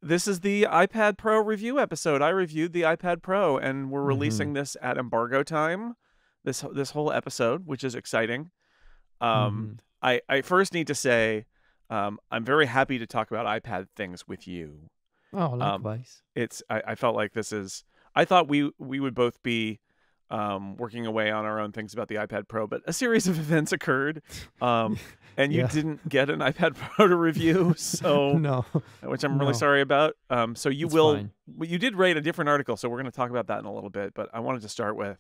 This is the iPad Pro review episode. I reviewed the iPad Pro, and we're releasing this at embargo time. This whole episode, which is exciting. I first need to say, I'm very happy to talk about iPad things with you. Oh, likewise. I felt like this is. I thought we would both be working away on our own things about the iPad Pro, but a series of events occurred, and you didn't get an iPad Pro to review, so no, which I'm really sorry about. So you you did rate a different article, so we're going to talk about that in a little bit. But I wanted to start with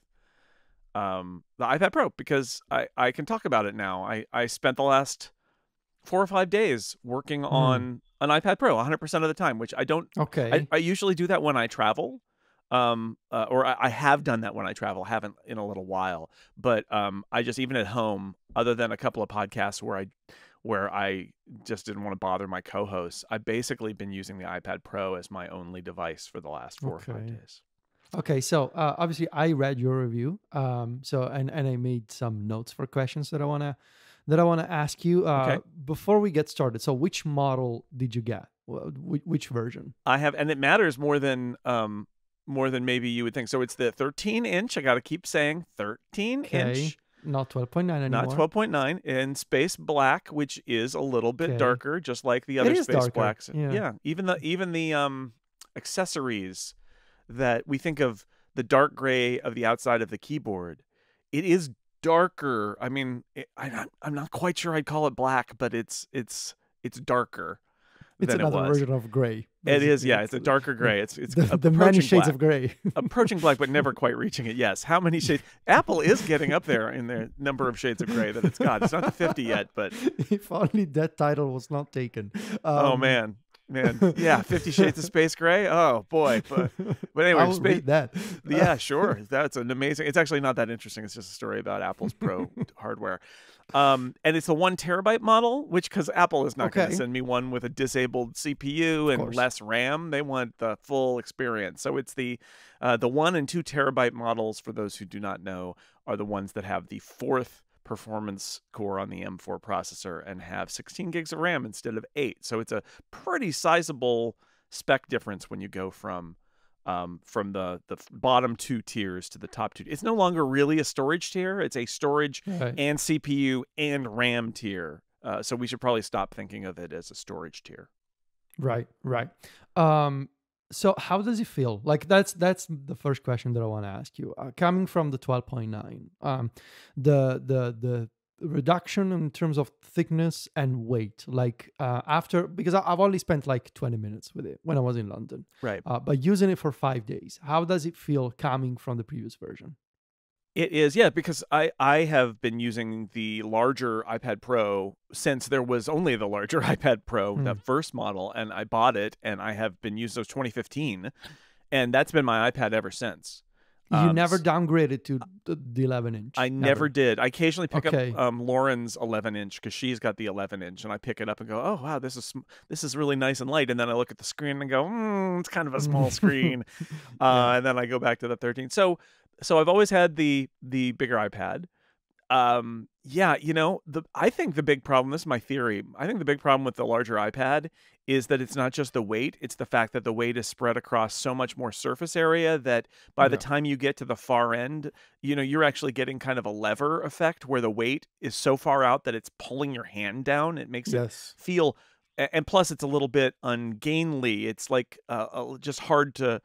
the iPad Pro because I can talk about it now. I spent the last 4 or 5 days working on an iPad Pro 100% of the time, which I don't. Okay. I usually do that when I travel. Or I have done that when I travel, haven't in a little while, but I just, even at home, other than a couple of podcasts where I just didn't want to bother my co-hosts, I've basically been using the iPad Pro as my only device for the last 4 or 5 days. Okay, so obviously I read your review, and I made some notes for questions that I wanna ask you. Before we get started, so which model did you get? Which version? I have, and it matters more than maybe you would think. So it's the 13-inch. I got to keep saying 13-inch. Not 12.9 anymore. Not 12.9 in space black, which is a little bit darker, just like the other space blacks. Yeah. Even the accessories that we think of, the dark gray of the outside of the keyboard, it is darker. I mean, I'm not quite sure I'd call it black, but it's darker. It's another version of gray. It is, yeah. It's a darker gray. It's the many shades of gray. Approaching black, but never quite reaching it. Yes. How many shades? Apple is getting up there in their number of shades of gray that it's got. It's not the 50 yet, but if only that title was not taken. Oh man. Yeah, 50 Shades of Space Gray. Oh boy, but anyway, I'll read that. Yeah, sure. That's an amazing. It's actually not that interesting. It's just a story about Apple's Pro hardware. And it's a 1 terabyte model, which, because Apple is not going to send me one with a disabled CPU and less RAM. They want the full experience. So it's the 1 and 2 terabyte models, for those who do not know, are the ones that have the 4th performance core on the M4 processor and have 16 gigs of RAM instead of 8. So it's a pretty sizable spec difference when you go from the bottom 2 tiers to the top 2. It's no longer really a storage tier. It's a storage and CPU and RAM tier. So we should probably stop thinking of it as a storage tier. Right. So how does it feel? Like that's the first question that I want to ask you. Coming from the 12.9, the reduction in terms of thickness and weight, like because I've only spent like 20 minutes with it when I was in London. Right. But using it for 5 days, how does it feel coming from the previous version? It is, yeah, because I have been using the larger iPad Pro since there was only the larger iPad Pro, the first model, and I bought it, and I have been using those 2015, and that's been my iPad ever since. You never downgraded to the 11-inch? I never did. I occasionally pick up Lauren's 11-inch because she's got the 11-inch, and I pick it up and go, oh, wow, this is really nice and light, and then I look at the screen and go, it's kind of a small screen, and then I go back to the 13. So I've always had the bigger iPad. I think the big problem, this is my theory, I think the big problem with the larger iPad is that it's not just the weight, it's the fact that the weight is spread across so much more surface area that by the time you get to the far end, you're actually getting kind of a lever effect where the weight is so far out that it's pulling your hand down. It makes it feel, and plus it's a little bit ungainly. It's like just hard to,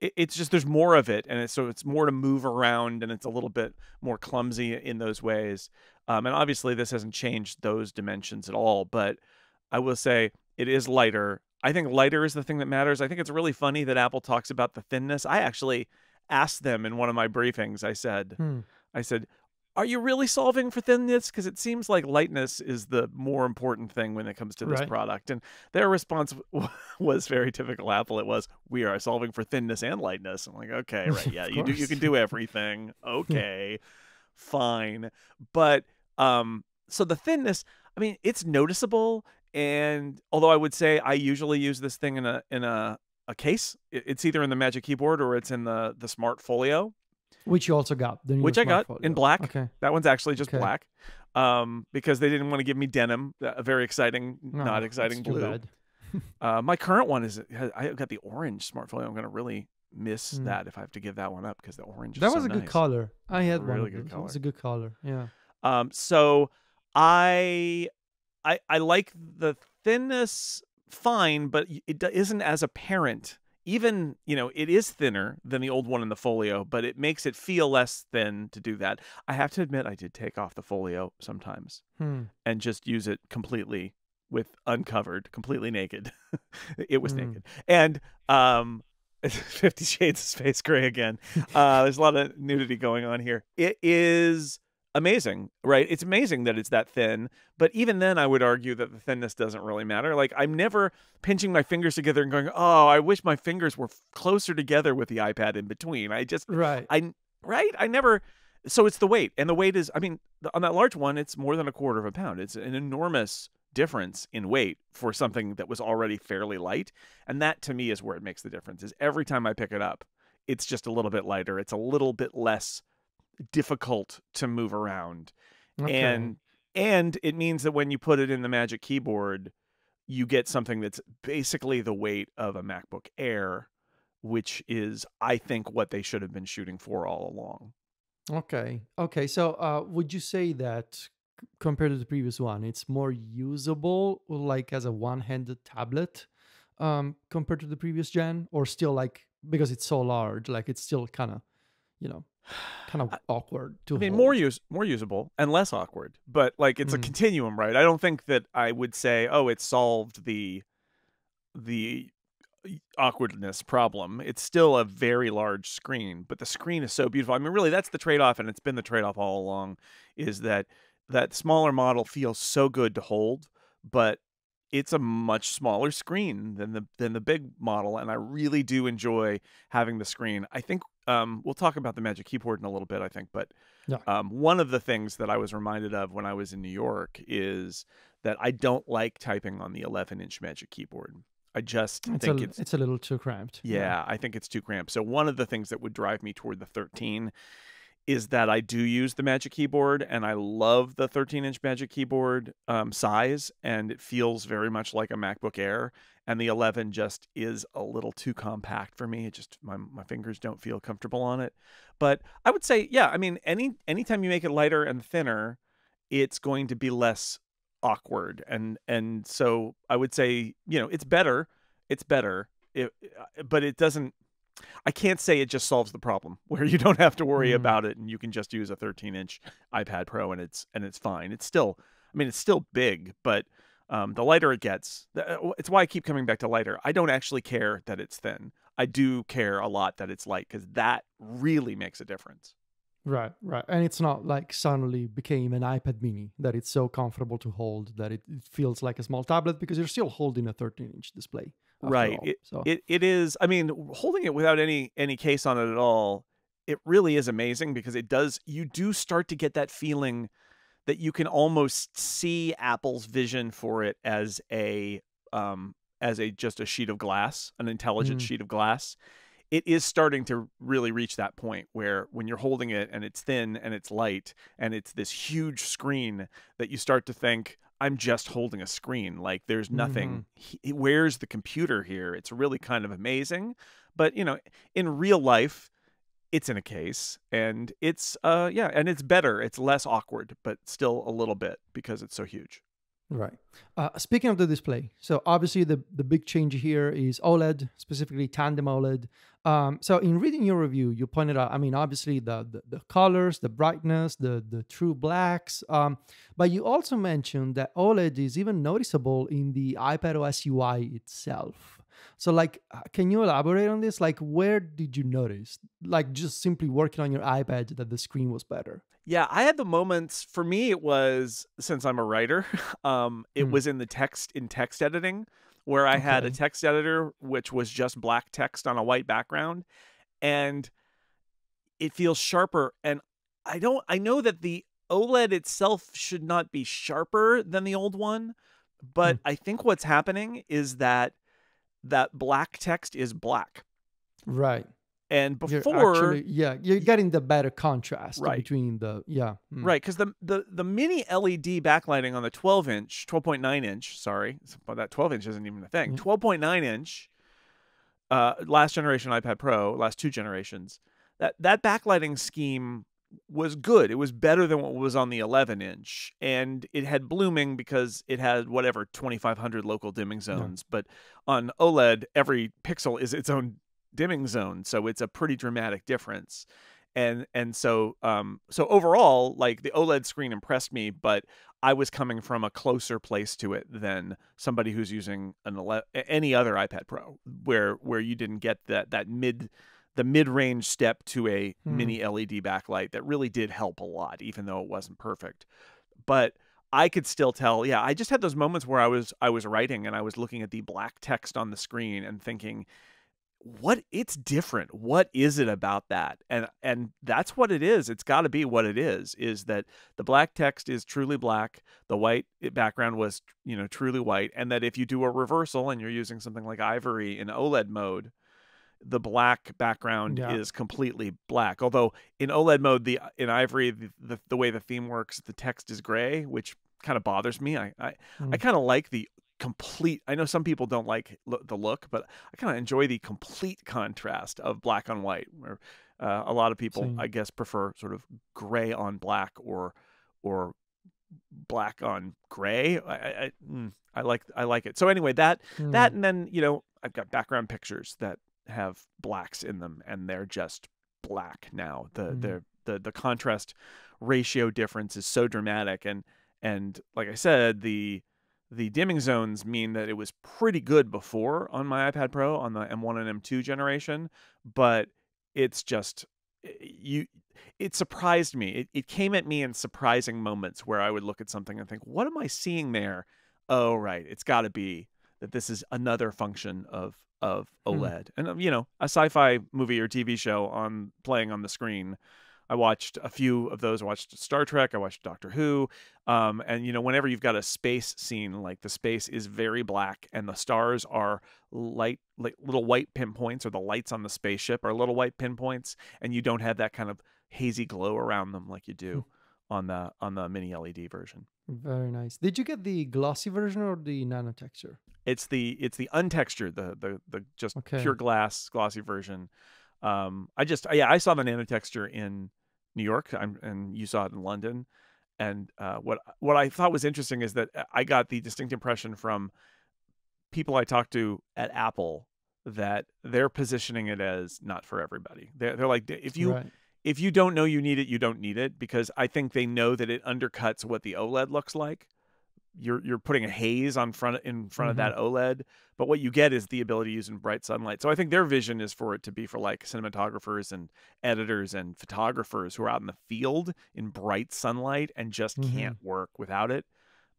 it's just, there's more of it, and it's more to move around, and it's a little bit more clumsy in those ways. And obviously this hasn't changed those dimensions at all, but I will say it is lighter. I think lighter is the thing that matters. I think it's really funny that Apple talks about the thinness. I actually asked them in one of my briefings, I said, are you really solving for thinness? Because it seems like lightness is the more important thing when it comes to this product. And their response was very typical Apple. It was, we are solving for thinness and lightness. I'm like, okay, right, yeah, you can do everything. Okay, fine. But so the thinness, I mean, it's noticeable. And although I would say I usually use this thing in a case, it's either in the Magic Keyboard or it's in the Smart Folio. Which you also got. Which I got in black. Okay. That one's actually just black. Because they didn't want to give me denim, a very exciting, not exciting blue. My current one I got the orange Smart Folio. I'm going to really miss Mm. that if I have to give that one up because the orange is That so was a good nice. color. I had one Really of good those. It was a color. good color. Yeah. So I I like the thinness fine, but it isn't as apparent. Even, it is thinner than the old one in the folio, but it makes it feel less thin to do that. I have to admit, I did take off the folio sometimes Hmm. and just use it completely with uncovered, completely naked. It was Hmm. naked. And 50 Shades of Space Gray again. There's a lot of nudity going on here. It is amazing, right? It's amazing that it's that thin, but even then I would argue that the thinness doesn't really matter. Like, I'm never pinching my fingers together and going, "Oh, I wish my fingers were closer together with the iPad in between." Right. I right? I never So it's the weight. And the weight is, I mean, on that large one, it's more than a quarter of a pound. It's an enormous difference in weight for something that was already fairly light. And that to me is where it makes the difference. Is every time I pick it up, it's just a little bit lighter. It's a little bit less difficult to move around. Okay. And it means that when you put it in the Magic Keyboard, you get something that's basically the weight of a MacBook Air, which is, I think, what they should have been shooting for all along. Okay. Okay. So, would you say that compared to the previous one, it's more usable, like as a one-handed tablet, compared to the previous gen, or still like because it's so large, like it's still you know, kind of awkward to I mean, hold. more usable and less awkward, but like it's a Mm. continuum, right? I don't think that I would say, oh, it solved the awkwardness problem. It's still a very large screen, but the screen is so beautiful. I mean, really, that's the trade-off, and it's been the trade-off all along, is that smaller model feels so good to hold, but it's a much smaller screen than the big model, and I really do enjoy having the screen. I think we'll talk about the Magic Keyboard in a little bit, I think, but Yeah. one of the things that I was reminded of when I was in New York is that I don't like typing on the 11-inch Magic Keyboard. I just think It's a little too cramped. Yeah. I think it's too cramped. So one of the things that would drive me toward the 13 is that I do use the Magic Keyboard, and I love the 13-inch Magic Keyboard size, and it feels very much like a MacBook Air. And the 11 just is a little too compact for me. It just my fingers don't feel comfortable on it. But I would say, yeah, I mean, anytime you make it lighter and thinner, it's going to be less awkward. And so I would say, it's better. It's better. But it doesn't. I can't say it just solves the problem where you don't have to worry Mm. about it and you can just use a 13-inch iPad Pro and it's fine. It's still, I mean, it's still big, but the lighter it gets, it's why I keep coming back to lighter. I don't actually care that it's thin. I do care a lot that it's light because that really makes a difference. Right, right. And it's not like suddenly became an iPad mini that it's so comfortable to hold that it feels like a small tablet because you're still holding a 13-inch display after Right. all. So, It is. I mean, holding it without any case on it at all, it really is amazing because it does. You do start to get that feeling that you can almost see Apple's vision for it as a just a sheet of glass, an intelligent mm, sheet of glass. It is starting to really reach that point where when you're holding it and it's thin and it's light and it's this huge screen that you start to think, I'm just holding a screen. Like there's mhm. nothing. Where's the computer here? It's really kind of amazing. But in real life, it's in a case, and it's yeah, and it's better. It's less awkward, but still a little bit because it's so huge. Right. Speaking of the display, so obviously the big change here is OLED, specifically tandem OLED. So in reading your review, you pointed out, I mean, obviously the colors, the brightness, the true blacks, but you also mentioned that OLED is even noticeable in the iPadOS UI itself. So, like, can you elaborate on this? Like, where did you notice, like, just simply working on your iPad, that the screen was better? Yeah, I had the moments. For me, it was, since I'm a writer, it Hmm. was in text editing, where I had a Okay. text editor which was just black text on a white background, and it feels sharper. And I know that the OLED itself should not be sharper than the old one, Hmm. but I think what's happening is that black text is black. Right. And You're before, actually, yeah, you're getting the better contrast right, between the, yeah. right, because the mini LED backlighting on the 12-inch, 12.9-inch, sorry, but that 12-inch isn't even a thing. Yeah. 12.9-inch, last generation iPad Pro, last two generations, that backlighting scheme was good. It was better than what was on the 11-inch, and it had blooming because it had whatever 2,500 local dimming Yeah. zones. But on OLED, every pixel is its own dimming zone, so it's a pretty dramatic difference. And so overall, like, the OLED screen impressed me, but I was coming from a closer place to it than somebody who's using any other iPad Pro, where you didn't get the mid-range step to a Hmm. mini LED backlight that really did help a lot, even though it wasn't perfect. But I could still tell, yeah, I just had those moments where I was writing and I was looking at the black text on the screen and thinking, it's different. What is it about that? And that's what it is. It's got to be what it is that the black text is truly black, the white background was, truly white, and that if you do a reversal and you're using something like Ivory in OLED mode, the black background Yeah. is completely black. Although in OLED mode, in Ivory, the way the theme works, the text is gray, which kind of bothers me. I kind of like the complete. I know some people don't like the look, but I kind of enjoy the complete contrast of black on white, where a lot of people, I Same. guess, prefer sort of gray on black or black on gray. I like it. So anyway, that Hmm. and then I've got background pictures that have blacks in them, and they're just black now. Hmm. The contrast ratio difference is so dramatic, and like I said, the dimming zones mean that it was pretty good before on my iPad Pro on the M1 and M2 generation, but it's just you it surprised me. It came at me in surprising moments where I would look at something and think, what am I seeing there? Oh, right. It's got to be that this is another function of Hmm. OLED. And a sci-fi movie or TV show playing on the screen. I watched a few of those. I watched Star Trek. I watched Doctor Who. And whenever you've got a space scene, like, the space is very black and the stars are light, like little white pinpoints, or the lights on the spaceship are little white pinpoints, and you don't have that kind of hazy glow around them like you do on the mini LED version. Very nice. Did you get the glossy version or the nano texture? It's the untextured, the just Okay. pure glass glossy version. I saw the nano texture in New York, and you saw it in London. And what I thought was interesting is that I got the distinct impression from people I talked to at Apple that they're positioning it as not for everybody. They're like, Right. if you don't know you need it, you don't need it, because I think they know that it undercuts what the OLED looks like. You're putting a haze in front of Hmm. that OLED, but what you get is the ability to use in bright sunlight. So I think their vision is for it to be for, like, cinematographers and editors and photographers who are out in the field in bright sunlight and just Hmm. can't work without it.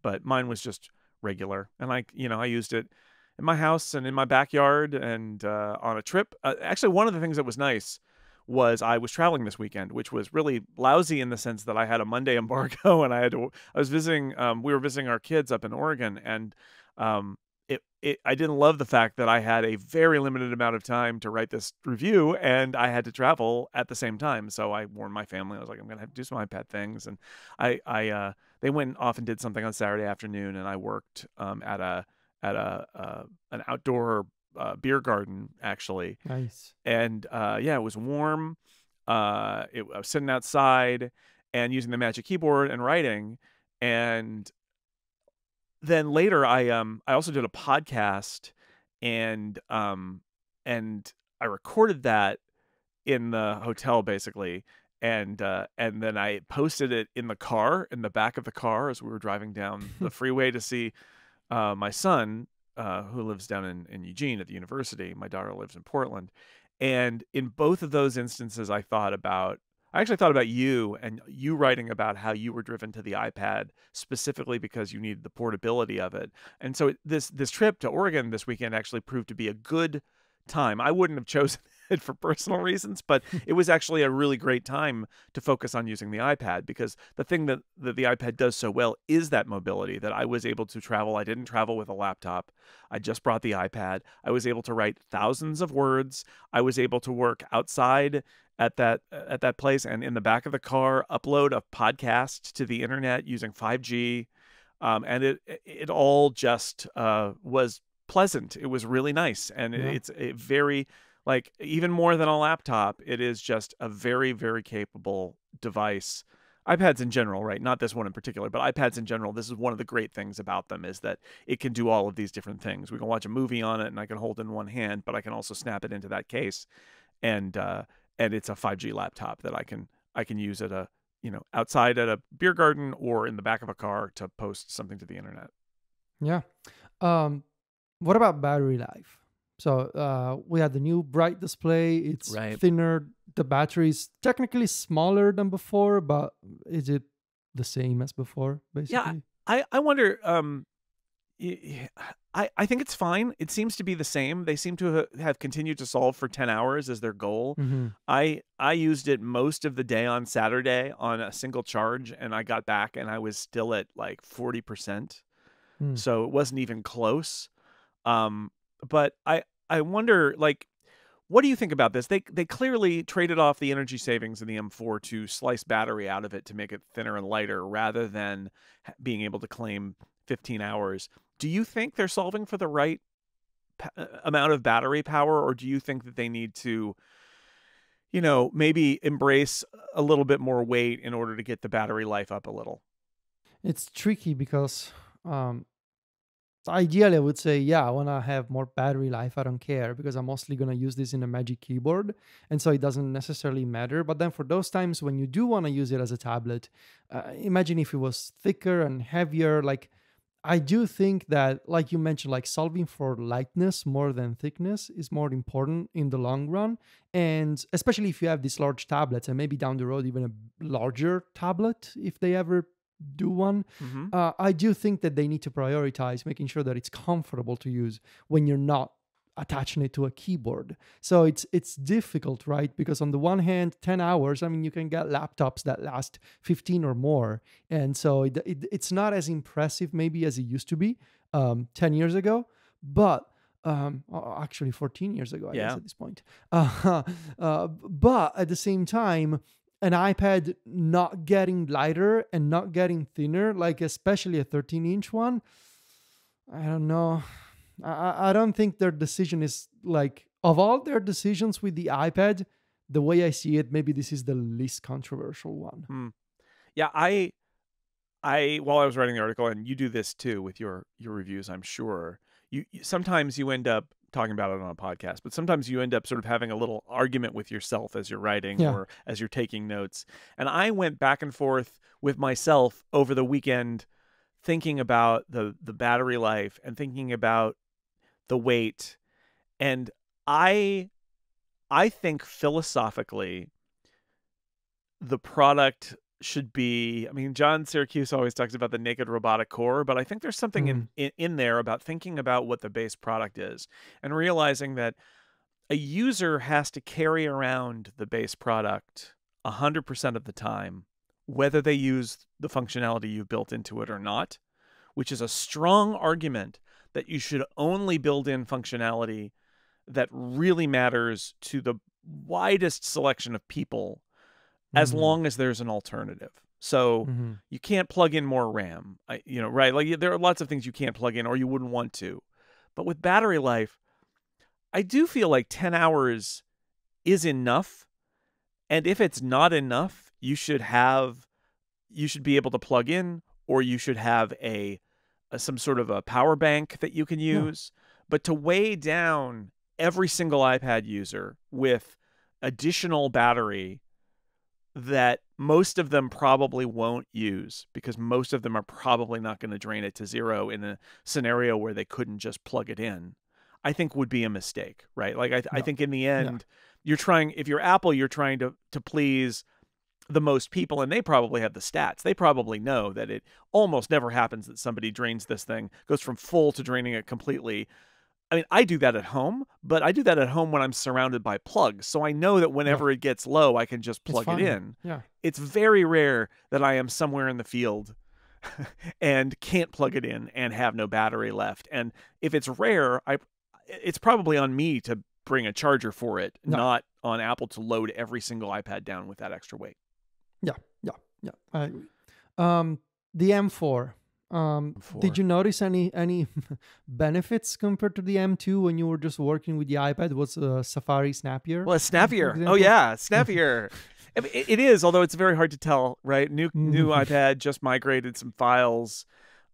But mine was just regular, and I used it in my house and in my backyard and on a trip. Actually, one of the things that was nice was I was traveling this weekend, which was really lousy in the sense that I had a Monday embargo and I was visiting, we were visiting our kids up in Oregon, and I didn't love the fact that I had a very limited amount of time to write this review, and I had to travel at the same time. So I warned my family. I was like, I'm gonna have to do some iPad things, and they went off and did something on Saturday afternoon, and I worked at an outdoor beer garden, actually. Nice. And yeah, it was warm. I was sitting outside and using the Magic Keyboard and writing. And then later, I also did a podcast, and and I recorded that in the hotel, basically. And then I posted it in the back of the car, as we were driving down the freeway to see my son, who lives down in Eugene at the university. My daughter lives in Portland. And in both of those instances, I actually thought about you, and you writing about how you were driven to the iPad specifically because you needed the portability of it. And so this trip to Oregon this weekend actually proved to be a good time. I wouldn't have chosen it for personal reasons, but it was actually a really great time to focus on using the iPad, because the thing that the iPad does so well is that mobility, that I was able to travel. I didn't travel with a laptop. I just brought the iPad. I was able to write thousands of words. I was able to work outside at that place and in the back of the car, upload a podcast to the internet using 5G. And it all just was pleasant. It was really nice. And Yeah. it's a very, like, even more than a laptop, it is just a very, very capable device. iPads in general, right? Not this one in particular, but iPads in general, this is one of the great things about them, is that it can do all of these different things. We can watch a movie on it and I can hold it in one hand, but I can also snap it into that case. And it's a 5G laptop that I can use at a, outside at a beer garden or in the back of a car to post something to the internet. Yeah. Um, what about battery life? So we had the new bright display. It's Right. thinner. The battery is technically smaller than before, but is it the same as before, basically? I wonder. I think it's fine. It seems to be the same. They seem to have continued to solve for 10 hours as their goal. Mm-hmm. I used it most of the day on Saturday on a single charge, and I got back and I was still at like 40%. Mm. So it wasn't even close. But I wonder, like, what do you think about this? They clearly traded off the energy savings in the M4 to slice battery out of it to make it thinner and lighter, rather than being able to claim 15 hours. Do you think they're solving for the right amount of battery power, or do you think that they need to, maybe embrace a little bit more weight in order to get the battery life up a little? It's tricky because ideally I would say, yeah, I want to have more battery life. I don't care because I'm mostly going to use this in a Magic Keyboard. And so it doesn't necessarily matter. But then for those times when you do want to use it as a tablet, imagine if it was thicker and heavier. Like, I do think that, like you mentioned, like solving for lightness more than thickness is more important in the long run. And especially if you have these large tablets and maybe down the road, even a larger tablet, if they ever do one, Mm-hmm. I do think that they need to prioritize making sure that it's comfortable to use when you're not attaching it to a keyboard. So it's difficult, right? Because on the one hand, 10 hours, I mean, you can get laptops that last 15 or more. And so it's not as impressive maybe as it used to be 10 years ago, but actually 14 years ago, I guess, Yeah. at this point. But at the same time, an iPad not getting lighter and not getting thinner, like especially a 13-inch one, I don't know. I don't think their decision is like, of all their decisions with the iPad, the way I see it, maybe this is the least controversial one. Yeah, I while I was writing the article, and you do this too with your reviews, I'm sure. Sometimes you end up talking about it on a podcast, but sometimes you end up sort of having a little argument with yourself as you're writing Yeah. or as you're taking notes. And I went back and forth with myself over the weekend, thinking about the battery life and thinking about the weight. And I think philosophically the product should be, I mean, John Syracuse always talks about the naked robotic core, but I think there's something in there about thinking about what the base product is and realizing that a user has to carry around the base product 100% of the time, whether they use the functionality you've built into it or not, which is a strong argument that you should only build in functionality that really matters to the widest selection of people, as long as there's an alternative. So you can't plug in more RAM, right? Like, there are lots of things you can't plug in or you wouldn't want to. But with battery life, I do feel like 10 hours is enough. And if it's not enough, you should be able to plug in, or you should have some sort of a power bank that you can use. Yeah. But to weigh down every single iPad user with additional battery that most of them probably won't use, because most of them are probably not going to drain it to zero in a scenario where they couldn't just plug it in, I think would be a mistake, right? Like, I think in the end, if you're Apple, you're trying to please the most people, and they probably have the stats. They probably know that it almost never happens that somebody drains this thing, goes from full to draining it completely I mean, I do that at home, but I do that at home when I'm surrounded by plugs. So I know that Yeah, whenever it gets low, I can just it's plug it fine. in. Yeah. It's very rare that I am somewhere in the field and can't plug it in and have no battery left. And if it's rare, it's probably on me to bring a charger for it, Yeah. not on Apple to load every single iPad down with that extra weight. Yeah. Yeah. Yeah. I agree. The M4. Did you notice any benefits compared to the M2 when you were just working with the iPad? Was Safari snappier? Well, it's For snappier. Oh example? yeah, snappier. I mean, it is, although it's very hard to tell, right? New iPad, just migrated some files.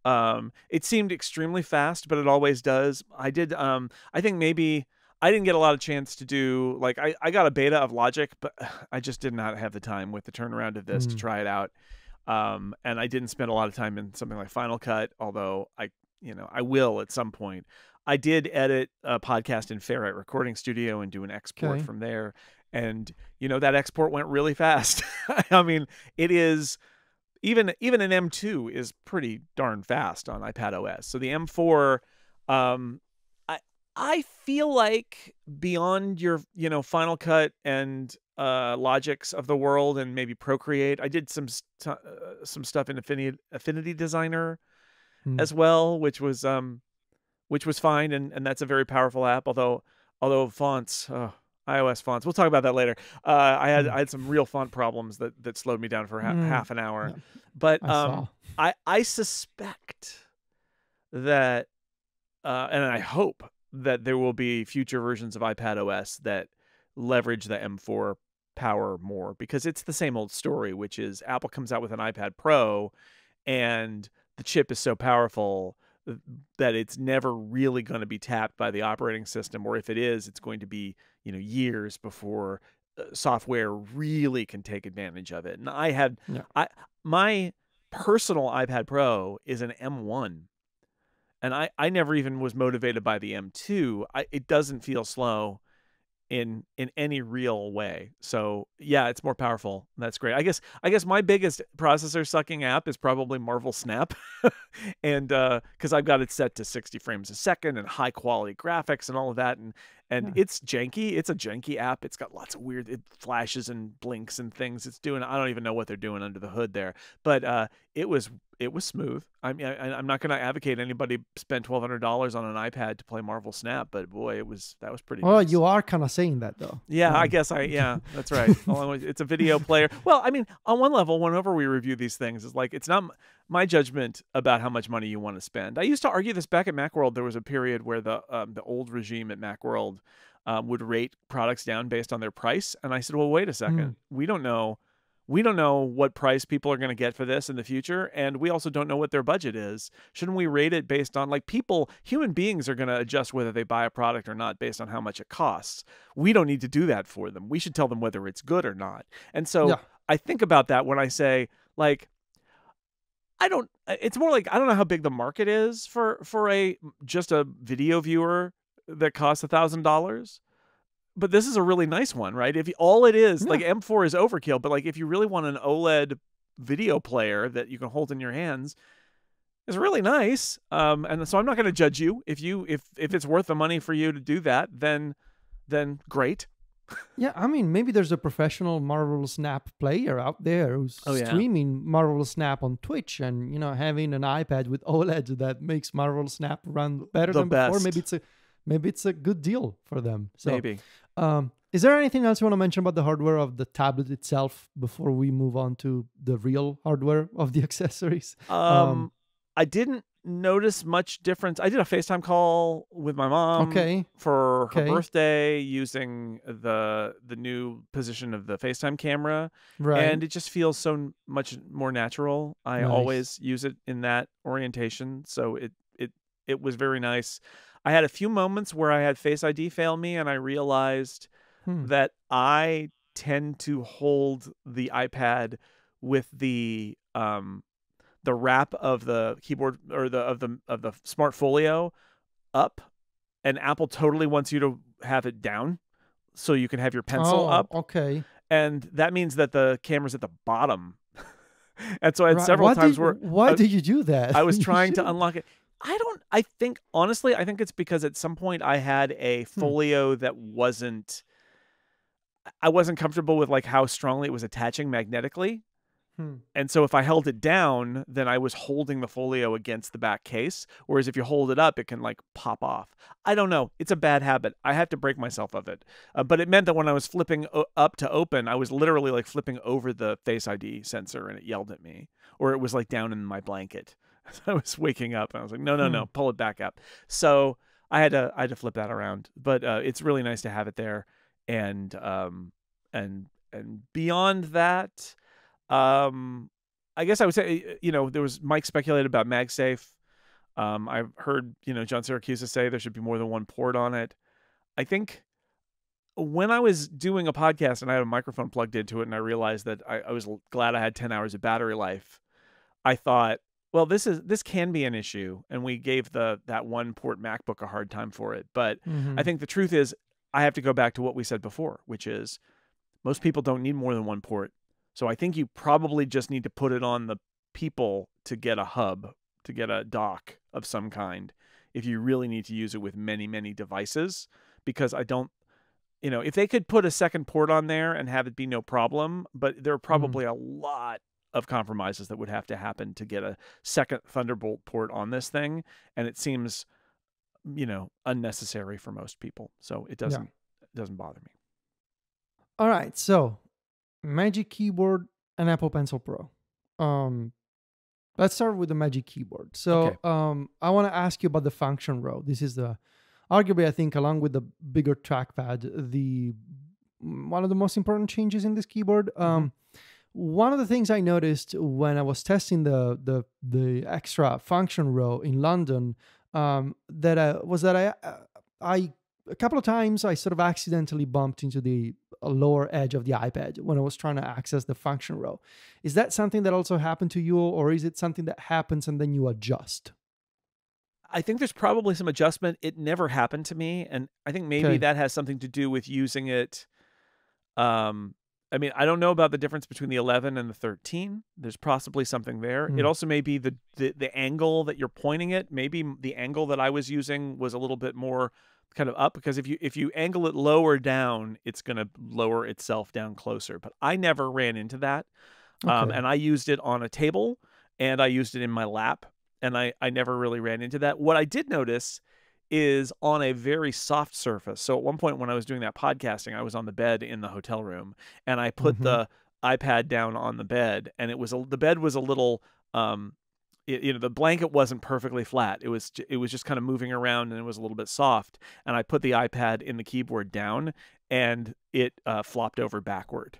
It seemed extremely fast, but it always does. I think maybe I didn't get a lot of chance to do, like, I got a beta of Logic, but I just did not have the time with the turnaround of this to try it out. And I didn't spend a lot of time in something like Final Cut, although I will at some point. I did edit a podcast in Ferrite Recording Studio and do an export from there. And, that export went really fast. I mean, it is, even an M2 is pretty darn fast on iPad OS. So the M4, I feel like beyond your, Final Cut and Logics of the world and maybe Procreate, I did some stuff in Affinity Designer as well, which was fine, and that's a very powerful app. Although fonts, iOS fonts, we'll talk about that later. I had some real font problems that slowed me down for half an hour. Yeah. But I suspect that, and I hope that there will be future versions of iPad OS that leverage the M4 power more, because it's the same old story, which is Apple comes out with an iPad Pro and the chip is so powerful that it's never really going to be tapped by the operating system, or if it is, it's going to be, years before software really can take advantage of it. And my personal iPad Pro is an M1, and I never even was motivated by the M2. It doesn't feel slow in any real way. So yeah, it's more powerful. That's great. I guess my biggest processor sucking app is probably Marvel Snap. And because I've got it set to 60 frames a second and high quality graphics and all of that, and it's janky. It's a janky app. It's got lots of weird, it flashes and blinks and things. It's doing, I don't even know what they're doing under the hood there. But it was smooth. I mean, I'm not going to advocate anybody spend $1,200 on an iPad to play Marvel Snap, but boy, that was pretty nice. You are kind of saying that though. Yeah, I guess that's right. It's a video player. Well, I mean, on one level, whenever we review these things, it's like, it's not my judgment about how much money you want to spend. I used to argue this back at Macworld. There was a period where the old regime at Macworld would rate products down based on their price, and I said, well, wait a second. We don't know what price people are going to get for this in the future, and we also don't know what their budget is. Shouldn't we rate it based on, like, human beings are going to adjust whether they buy a product or not based on how much it costs. We don't need to do that for them. We should tell them whether it's good or not. And so I think about that when I say, like, it's more like, I don't know how big the market is for just a video viewer that costs $1,000. But this is a really nice one, right? If all it is, like, M4 is overkill, but like, if you really want an OLED video player that you can hold in your hands, it's really nice. And so I'm not going to judge you. If it's worth the money for you to do that, then great. Yeah, I mean, maybe there's a professional Marvel Snap player out there who's streaming Marvel Snap on Twitch, and having an iPad with OLED that makes Marvel Snap run better than before. Maybe it's a good deal for them. So, maybe. Is there anything else you want to mention about the hardware of the tablet itself before we move on to the real hardware of the accessories? I didn't notice much difference. I did a FaceTime call with my mom for her birthday using the new position of the FaceTime camera, and it just feels so much more natural. I always use it in that orientation, so it was very nice. I had a few moments where I had Face ID fail me, and I realized that I tend to hold the iPad with the wrap of the keyboard, or of the Smart Folio up, and Apple totally wants you to have it down so you can have your pencil up. Okay. And that means that the camera's at the bottom. And so I had several times where why did you do that? I was trying to unlock it. I think, honestly, I think it's because at some point I had a Hmm. folio that I wasn't comfortable with like how strongly it was attaching magnetically. Hmm. And so if I held it down, then I was holding the folio against the back case. Whereas if you hold it up, it can like pop off. I don't know. It's a bad habit. I have to break myself of it. But it meant that when I was flipping up to open, I was literally like flipping over the Face ID sensor and it yelled at me. Or it was like down in my blanket. I was waking up and I was like, no, no, Hmm. no, pull it back up. So I had to flip that around. But it's really nice to have it there. And and beyond that, um, I guess I would say, there was Mike speculated about MagSafe. I've heard, John Syracuse say there should be more than one port on it. I think when I was doing a podcast and I had a microphone plugged into it and I realized that I was glad I had 10 hours of battery life, I thought, well, this can be an issue. And we gave that one port MacBook a hard time for it. But I Hmm. think the truth is I have to go back to what we said before, which is most people don't need more than one port. So I think you probably just need to put it on the people to get a hub, to get a dock of some kind, if you really need to use it with many, many devices. Because I don't, if they could put a second port on there and have it be no problem, but there are Hmm. probably a lot of compromises that would have to happen to get a second Thunderbolt port on this thing. And it seems, unnecessary for most people. So Yeah. it doesn't bother me. All right. So Magic Keyboard and Apple Pencil Pro. Um, let's start with the Magic Keyboard. Okay. So I want to ask you about the function row. This is the arguably, I think, along with the bigger trackpad, the one of the most important changes in this keyboard. Mm-hmm. One of the things I noticed when I was testing the extra function row in London, was that I a couple of times I sort of accidentally bumped into the lower edge of the iPad when I was trying to access the function row. Is that something that also happened to you, or is it something that happens and then you adjust? I think there's probably some adjustment. It never happened to me, and I think maybe Okay. that has something to do with using it. Um, I mean, I don't know about the difference between the 11 and the 13. There's possibly something there. It Mm. also may be the angle that you're pointing it. Maybe the angle that I was using was a little bit more kind of up, because if you angle it lower down, it's going to lower itself down closer. But I never ran into that. Okay. And I used it on a table and I used it in my lap, and I never really ran into that. What I did notice is on a very soft surface. So at one point when I was doing that podcasting, I was on the bed in the hotel room and I put Mm-hmm. the iPad down on the bed, and the bed was a little, the blanket wasn't perfectly flat. It was just kind of moving around and it was a little bit soft. And I put the iPad in the keyboard down and it flopped over backward.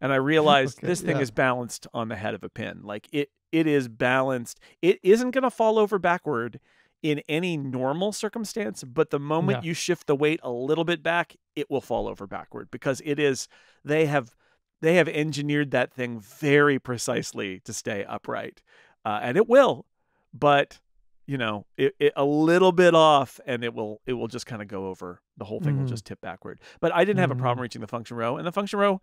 And I realized Okay. this thing Yeah. is balanced on the head of a pin. Like it is balanced. It isn't going to fall over backward in any normal circumstance, but the moment Yeah. you shift the weight a little bit back, it will fall over backward, because it is they have they have engineered that thing very precisely to stay upright. And it will, but it a little bit off and it will just kind of go over. The whole thing will Mm-hmm. just tip backward. But I didn't have a Mm-hmm. problem reaching the function row, and the function row,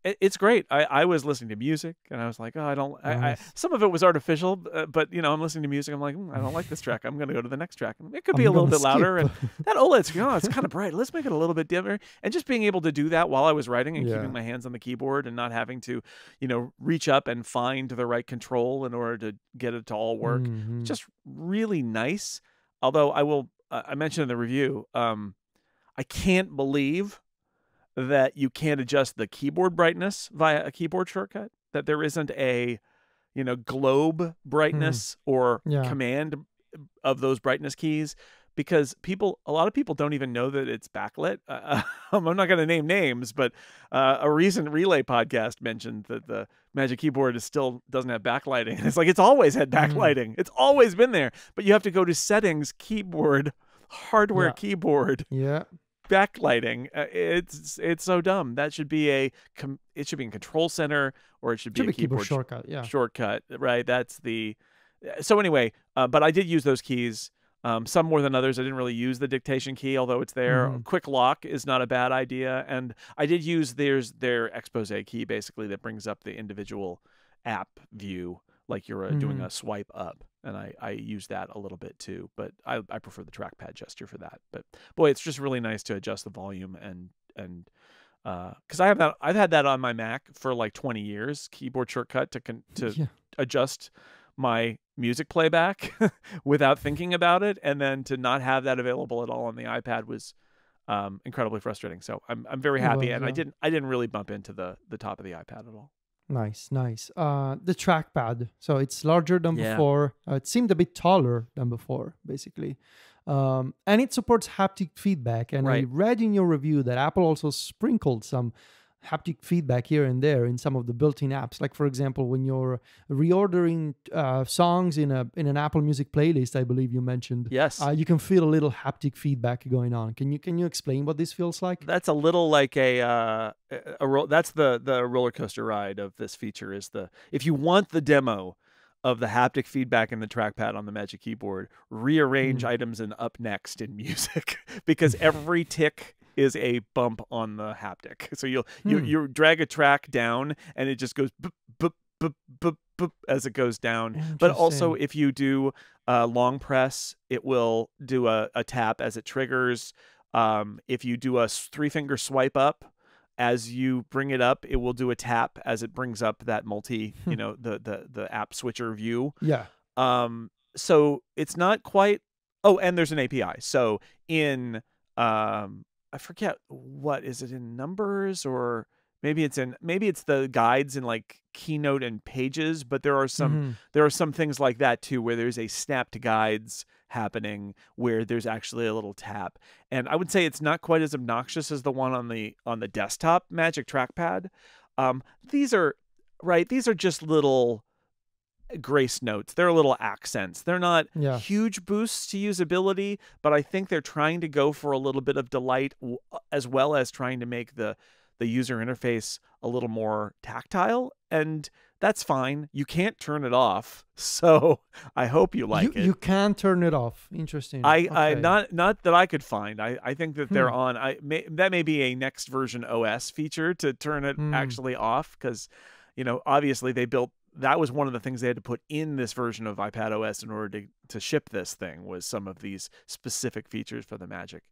it's great. I was listening to music and I was like, oh, I don't. Nice. Some of it was artificial, but I'm listening to music. I'm like, I don't like this track. I'm going to go to the next track. And it could be I'm a little gonna bit louder. skip. And that OLED's, it's kind of bright. Let's make it a little bit dimmer. And just being able to do that while I was writing and keeping Yeah. my hands on the keyboard and not having to, reach up and find the right control in order to get it to all work, Mm-hmm. just really nice. Although I mentioned in the review, I can't believe that you can't adjust the keyboard brightness via a keyboard shortcut, that there isn't a, globe Mm. brightness or Yeah. command of those brightness keys, because a lot of people don't even know that it's backlit. I'm not going to name names, but a recent Relay podcast mentioned that the Magic Keyboard still doesn't have backlighting. And it's like, it's always had Mm. backlighting. It's always been there, but you have to go to settings, keyboard, hardware Yeah. keyboard, Yeah. backlighting. It's so dumb. That should be it should be in Control Center, or it should be Should a be keyboard keyboard shortcut. Yeah. shortcut, right? That's the so anyway. But I did use those keys. Some more than others. I didn't really use the dictation key, although it's there. Mm-hmm. Quick lock is not a bad idea, and I did use their expose key, basically, that brings up the individual app view like you're doing Mm-hmm. a swipe up. and I use that a little bit too. But I prefer the trackpad gesture for that. But boy, it's just really nice to adjust the volume and because I've had that on my Mac for like 20 years, keyboard shortcut to Yeah. adjust my music playback without thinking about it, and then to not have that available at all on the iPad was incredibly frustrating. So I'm very It happy, was, and yeah. I didn't really bump into the top of the iPad at all. Nice, nice. The trackpad, so it's larger than Yeah, before. It seemed a bit taller than before, basically. And it supports haptic feedback. And I right. read in your review that Apple also sprinkled some haptic feedback here and there in some of the built-in apps. Like, for example, when you're reordering songs in an Apple Music playlist, I believe you mentioned, Yes, you can feel a little haptic feedback going on. Can you explain what this feels like? that's a little like that's the roller coaster ride of this feature. Is the if you want the demo of the haptic feedback in the trackpad on the Magic Keyboard, rearrange Mm. items in up next in music because every tick is a bump on the haptic. So you drag a track down and it just goes boop, boop, boop, boop, boop as it goes down. But also Interesting. if you do long press, it will do a tap as it triggers. If you do a 3-finger swipe up, as you bring it up, it will do a tap as it brings up that the app switcher view. Yeah. So it's not quite. Oh, and there's an API. So in I forget what is it in Numbers, or maybe it's the guides in like Keynote and Pages, but there are Hmm. some things like that too, where there's a snap to guides happening where there's actually a little tap. And I would say it's not quite as obnoxious as the one on the desktop Magic Trackpad. These are just little grace notes. They're little accents. They're not Yeah. huge boosts to usability, but I think they're trying to go for a little bit of delight as well as trying to make the user interface a little more tactile, and that's fine. You can't turn it off. So, I hope you You like it. you can turn it off. Interesting. I Okay. not that I could find. I think that they're Hmm. on. That may be a next version OS feature to turn it Hmm. actually off, because obviously that was one of the things they had to put in this version of iPad OS in order to ship this thing, was some of these specific features for the Magic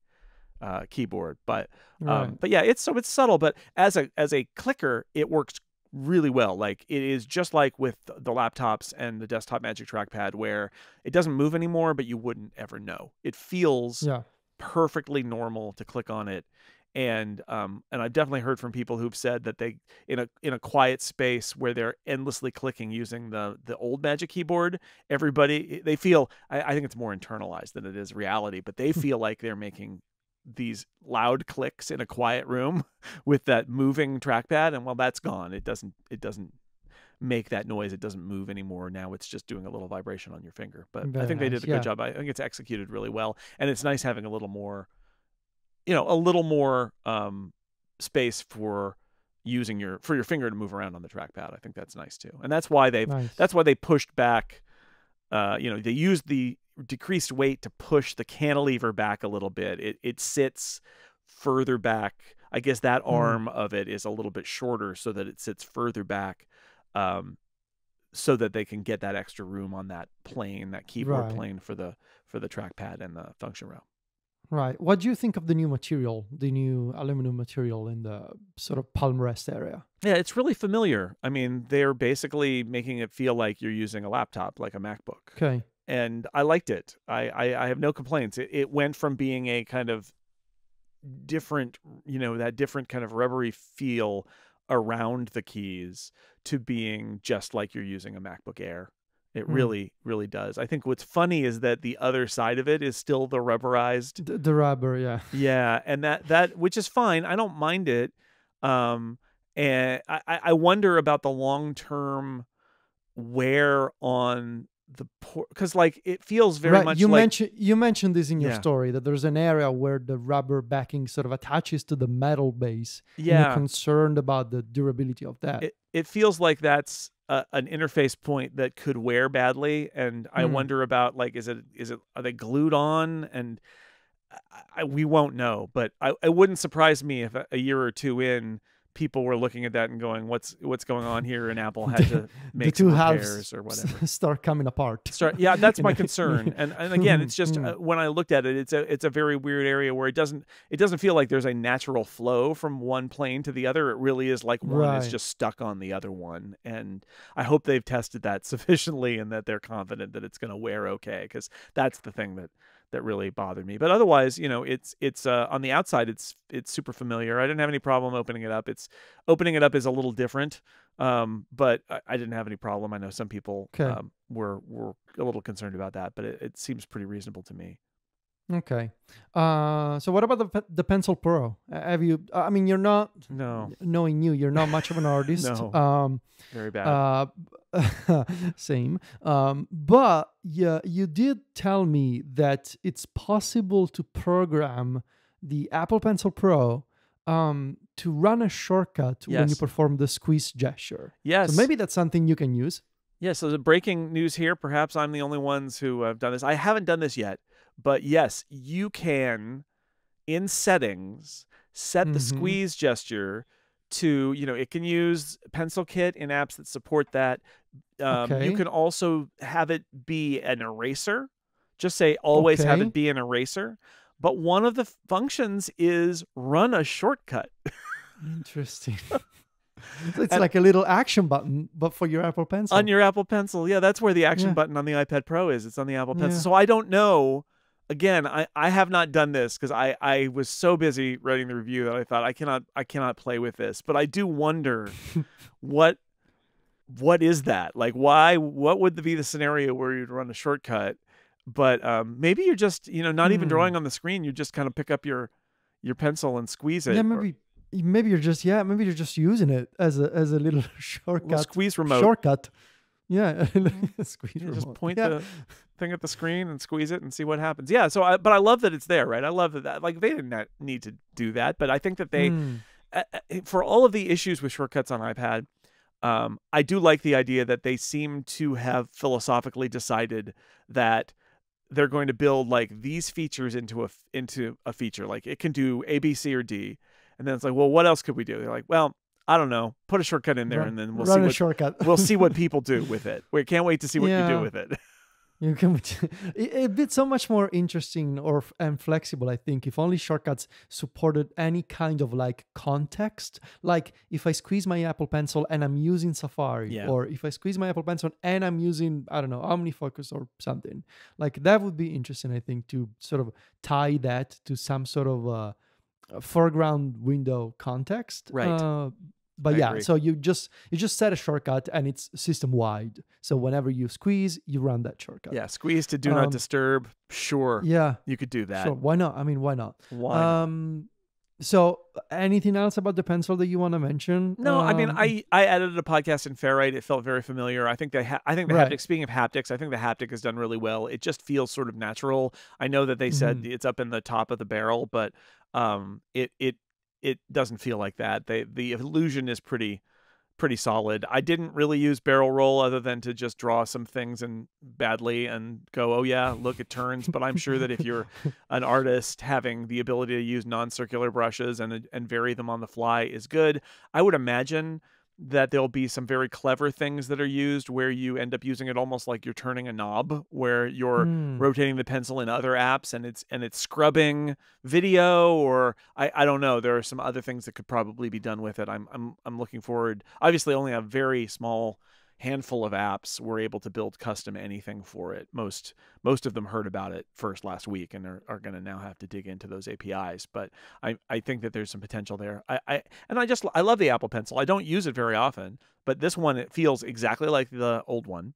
keyboard. But Right. yeah, it's subtle, but as a clicker, it works really well. Like, it is just like with the laptops and the desktop Magic Trackpad, where it doesn't move anymore, but you wouldn't ever know. It feels Yeah. perfectly normal to click on it. And I've definitely heard from people who've said that they, in a quiet space where they're endlessly clicking using the old Magic Keyboard, they feel, I think it's more internalized than it is reality, but they feel like they're making these loud clicks in a quiet room with that moving trackpad, and well, that's gone. It doesn't make that noise. It doesn't move anymore. Now it's just doing a little vibration on your finger. But I Very think they did nice. a good Yeah. job. I think it's executed really well, and it's nice having a little more space for using your finger to move around on the trackpad. I think that's nice too, and that's why Nice. they pushed back. They used the decreased weight to push the cantilever back a little bit. It sits further back. I guess that Hmm. arm of it is a little bit shorter, so that it sits further back, so that they can get that extra room on that plane, that keyboard Right. plane for the trackpad and the function row. Right. What do you think of the new material, the new aluminum material in the sort of palm rest area? Yeah, it's really familiar. I mean, they're basically making it feel like you're using a laptop, like a MacBook. Okay. And I liked it. I have no complaints. It went from being a kind of different, that different kind of rubbery feel around the keys, to being just like you're using a MacBook Air. It Hmm. really, really does. I think what's funny is that the other side of it is still the rubberized. The rubber. Yeah. Yeah, and that which is fine. I don't mind it. Um, and I wonder about the long term wear on the port, because like it feels very Right. much like, You mentioned this in your yeah, story, that there's an area where the rubber backing sort of attaches to the metal base, and you're yeah. concerned about the durability of that. It feels like that's an interface point that could wear badly, and I Hmm. wonder about, like, is it are they glued on? And we won't know, but it wouldn't surprise me if a year or two in, people were looking at that and going, what's going on here? And Apple had to make the two some halves repairs or whatever. start coming apart. Yeah, that's my concern. And again, it's just when I looked at it, it's a very weird area where it doesn't feel like there's a natural flow from one plane to the other. It really is like one is just stuck on the other one. And I hope they've tested that sufficiently and that they're confident that it's going to wear okay, because that's the thing that really bothered me. But otherwise, it's on the outside, it's super familiar. I didn't have any problem opening it up. Opening it up is a little different, but I didn't have any problem. I know some people were a little concerned about that, but it seems pretty reasonable to me. Okay. So what about the Pencil Pro? Have you? I mean, you're not. No. Knowing you're not much of an artist. No. Very bad. Same. But yeah, you did tell me that it's possible to program the Apple Pencil Pro to run a shortcut when you perform the squeeze gesture. Yes. So maybe that's something you can use. Yeah. So the breaking news here. Perhaps I'm the only ones who have done this. I haven't done this yet. But yes, you can, in settings, set the squeeze gesture to, it can use Pencil Kit in apps that support that. You can also have it be an eraser. Just say always have it be an eraser. But one of the functions is run a shortcut. Interesting. It's like a little action button, but for your Apple Pencil. On your Apple Pencil. Yeah, that's where the action button on the iPad Pro is. It's on the Apple Pencil. So I don't know. Again, I have not done this because I was so busy writing the review that I thought I cannot play with this. But I do wonder what is that? Like, what would be the scenario where you'd run a shortcut? But maybe you're just not even drawing on the screen. You just kind of pick up your pencil and squeeze it. Yeah, maybe you're just using it as a little shortcut. Squeeze remote. Shortcut. Yeah, squeeze remote. Just point the thing at the screen and squeeze it and see what happens. Yeah, so but I love that it's there, right? I love that like they didn't need to do that, but I think that they for all of the issues with shortcuts on iPad, I do like the idea that they seem to have philosophically decided that they're going to build like these features into a feature. Like it can do A, B, C, or D, and then it's like, well, what else could we do? They're like, well, I don't know. Put a shortcut in there, and then we'll see what people do with it. We can't wait to see what you do with it. It'd be so much more interesting and flexible, I think, if only shortcuts supported any kind of like context. Like if I squeeze my Apple Pencil and I'm using Safari, or if I squeeze my Apple Pencil and I'm using, I don't know, OmniFocus or something. Like that would be interesting, I think, to sort of tie that to some sort of foreground window context. Right. But so you just set a shortcut and it's system wide. So whenever you squeeze, you run that shortcut. Yeah, squeeze to do not disturb. Sure. Yeah, you could do that. Sure. Why not? I mean, why not? Why not? So anything else about the pencil that you want to mention? No, I mean, I edited a podcast in Ferrite. It felt very familiar. I think the haptic. Speaking of haptics, I think the haptic is done really well. It just feels sort of natural. I know that they said it's up in the top of the barrel, but it doesn't feel like that. The illusion is pretty solid. I didn't really use barrel roll other than to just draw some things in badly and go, oh yeah, look, it turns. But I'm sure that if you're an artist, having the ability to use non-circular brushes and vary them on the fly is good. I would imagine that there'll be some very clever things that are used where you end up using it almost like you're turning a knob, where you're rotating the pencil in other apps and it's scrubbing video, or I don't know. There are some other things that could probably be done with it. I'm looking forward. Obviously, only a very small handful of apps were able to build custom anything for it. Most of them heard about it first last week and are going to now have to dig into those APIs. But I think that there's some potential there. I love the Apple Pencil. I don't use it very often, but this one, it feels exactly like the old one.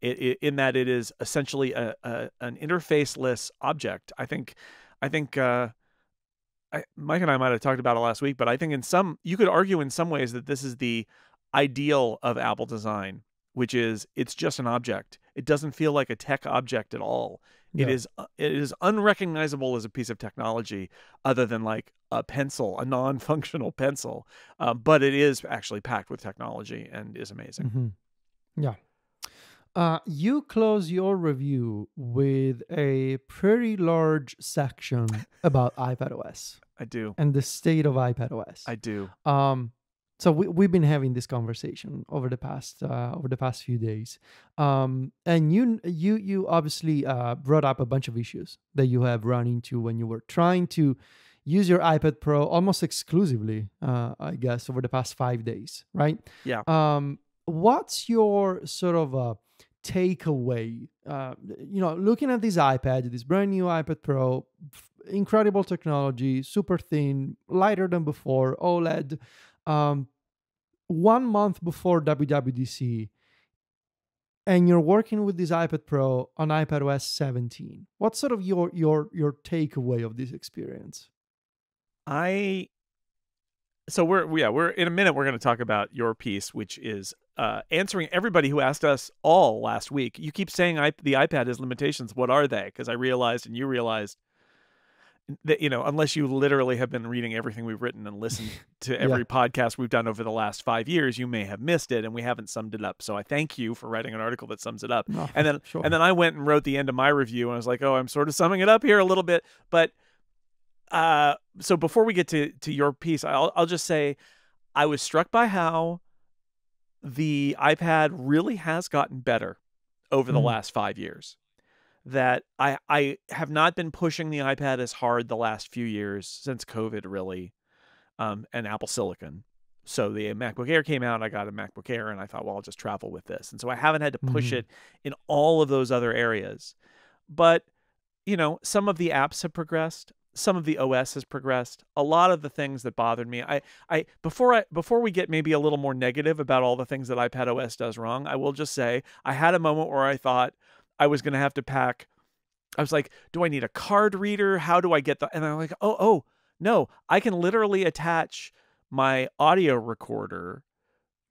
In that it is essentially an interfaceless object. I think Mike and I might have talked about it last week, but I think you could argue in some ways that this is the ideal of Apple design, which is it's just an object. It doesn't feel like a tech object at all. Yeah. It is unrecognizable as a piece of technology other than like a pencil, a non-functional pencil. But it is actually packed with technology and is amazing. Yeah. You close your review with a pretty large section about iPadOS. I do. And the state of iPadOS. I do. So we've been having this conversation over the past few days, and you obviously brought up a bunch of issues that you have run into when you were trying to use your iPad Pro almost exclusively, I guess, over the past 5 days, right? Yeah. What's your sort of takeaway? Looking at this iPad, this brand new iPad Pro, incredible technology, super thin, lighter than before, OLED. 1 month before WWDC, and you're working with this iPad Pro on iPadOS 17. What's sort of your takeaway of this experience? We're in a minute. We're going to talk about your piece, which is answering everybody who asked us all last week. You keep saying the iPad has limitations. What are they? Because I realized, and you realized, that unless you literally have been reading everything we've written and listened to every podcast we've done over the last 5 years, you may have missed it, and we haven't summed it up. So I thank you for writing an article that sums it up. No, and then sure. and then I went and wrote the end of my review, and I was like, oh, I'm sort of summing it up here a little bit. But so before we get to your piece, I'll just say I was struck by how the iPad really has gotten better over the last 5 years. That I have not been pushing the iPad as hard the last few years since COVID, really, and Apple Silicon. So the MacBook Air came out, I got a MacBook Air, and I thought, well, I'll just travel with this. And so I haven't had to push it in all of those other areas. But, some of the apps have progressed. Some of the OS has progressed. A lot of the things that bothered me, before we get maybe a little more negative about all the things that iPad OS does wrong, I will just say I had a moment where I thought I was going to have to pack. I was like, do I need a card reader? How do I get the, and I'm like, oh, no, I can literally attach my audio recorder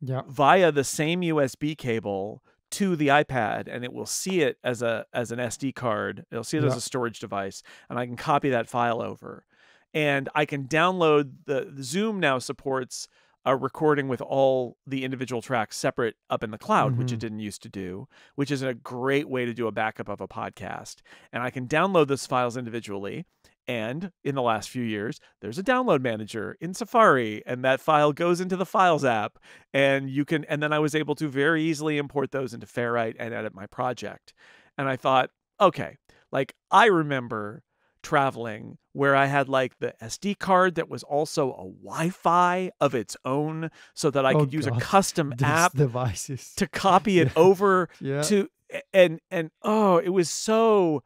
via the same USB cable to the iPad, and it will see it as an SD card. It'll see it as a storage device, and I can copy that file over. And I can download the Zoom now supports a recording with all the individual tracks separate up in the cloud, which it didn't used to do, which is a great way to do a backup of a podcast. And I can download those files individually. And in the last few years, there's a download manager in Safari, and that file goes into the Files app. And then I was able to very easily import those into Ferrite and edit my project. And I thought, okay, like I remember traveling where I had like the SD card that was also a Wi-Fi of its own, so that I could use a custom app devices to copy it over to, and it was so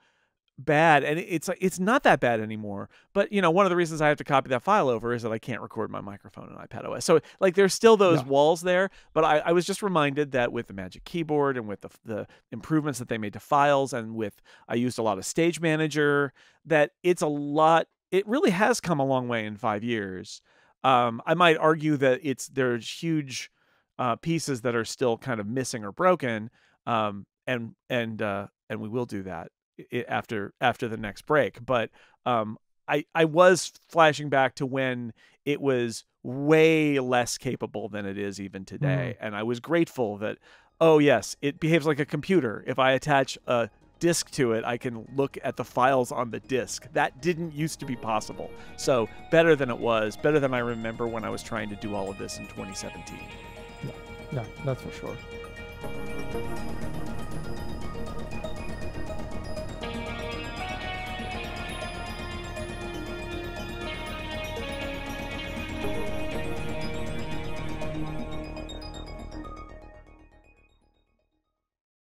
bad. And it's not that bad anymore, but one of the reasons I have to copy that file over is that I can't record my microphone on iPadOS. So like there's still those walls there, but I was just reminded that with the Magic Keyboard and with the improvements that they made to files, and I used a lot of Stage Manager, that it really has come a long way in 5 years. I might argue that there's huge pieces that are still kind of missing or broken, and we will do that after the next break. But I was flashing back to when it was way less capable than it is even today, and I was grateful that, oh yes, it behaves like a computer. If I attach a disk to it, I can look at the files on the disk. That didn't used to be possible. So better than I remember when I was trying to do all of this in 2017. Yeah, that's for sure.